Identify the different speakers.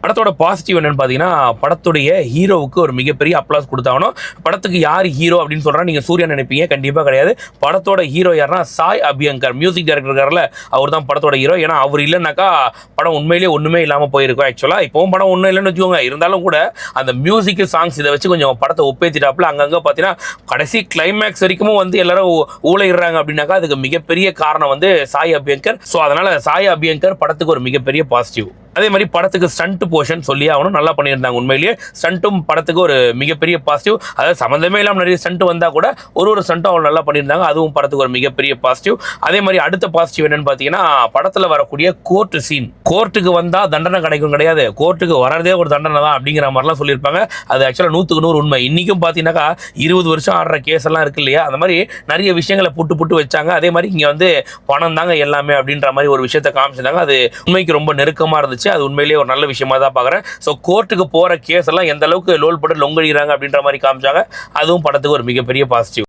Speaker 1: படத்தோட பாசிட்டிவ் என்னன்னு பார்த்தீங்கன்னா, படத்துடைய ஹீரோவுக்கு ஒரு மிகப்பெரிய அப்ளாஸ் கொடுத்தாகணும். படத்துக்கு யார் ஹீரோ அப்படின்னு சொல்கிறா நீங்கள் சூர்யா நினைப்பீங்க, கண்டிப்பாக கிடையாது. படத்தோட ஹீரோ யாருன்னா சாய் அபியங்கர், மியூசிக் டைரக்டர் இருக்கார்ல, அவர் தான் படத்தோட ஹீரோ. ஏன்னா அவர் இல்லைனாக்கா படம் உண்மையிலேயே ஒன்றுமே இல்லாமல் போயிருக்கும். ஆக்சுவலாக இப்போவும் படம் ஒன்றும் இல்லைன்னு வச்சுக்கோங்க. இருந்தாலும் கூட அந்த மியூசிக் சாங்ஸ் இதை வச்சு கொஞ்சம் படத்தை ஒப்பேத்திட்டாப்புல. அங்கங்கே பார்த்தீங்கன்னா கடைசி கிளைமேக்ஸ் வரைக்கும் வந்து எல்லாரும் ஊழையிடுறாங்க அப்படின்னாக்கா அதுக்கு மிகப்பெரிய காரணம் வந்து சாய் அபியங்கர். ஸோ அதனால் சாய் அபியங்கர் படத்துக்கு ஒரு மிகப்பெரிய பாசிட்டிவ். அதே மாதிரி படத்துக்கு ஸ்டண்ட் போர்ஷன் சொல்லி ஆகணும், நல்லா பண்ணியிருந்தாங்க. உண்மையிலேயே ஸ்டண்ட்டும் படத்துக்கு ஒரு மிகப்பெரிய பாசிட்டிவ். அதாவது சம்மந்தமே இல்லாமல் நிறைய ஸ்டண்ட் வந்தால் கூட ஒரு ஸ்டண்ட்டும் அவங்க நல்லா பண்ணியிருந்தாங்க, அதுவும் படத்துக்கு ஒரு மிகப்பெரிய பாசிட்டிவ். அதே மாதிரி அடுத்த பாசிட்டிவ் என்னன்னு பார்த்தீங்கன்னா, படத்தில் வரக்கூடிய கோர்ட் சீன். கோர்ட்டுக்கு வந்தால் தண்டனை கிடைக்கும் கிடையாது, கோர்ட்டுக்கு வரதே ஒரு தண்டனை தான் அப்படிங்கிற மாதிரிலாம் சொல்லியிருப்பாங்க. அது ஆக்சுவலாக 100க்கு 100 உண்மை. இன்றைக்கும் பார்த்தீங்கன்னாக்கா 20 வருஷம் ஆடுற கேஸ் எல்லாம் இருக்கு இல்லையா, அந்த மாதிரி நிறைய விஷயங்களை புட்டு வச்சாங்க. அதே மாதிரி இங்கே வந்து பணம் தாங்க எல்லாமே அப்படின்ற மாதிரி ஒரு விஷயத்தை காமிச்சிருந்தாங்க. அது உண்மைக்கு ரொம்ப நெருக்கமாக இருந்துச்சு. அது உண்மையிலேயே ஒரு நல்ல விஷயமா தான் பார்க்குறேன். ஸோ கோர்ட்டுக்கு போகிற கேஸ் எல்லாம் எந்த அளவுக்கு லோல் போட்டு லொங்கடிக்கிறாங்க அப்படின்ற மாதிரி காமிச்சாங்க. அதுவும் படத்துக்கு ஒரு மிகப்பெரிய பாசிட்டிவ்.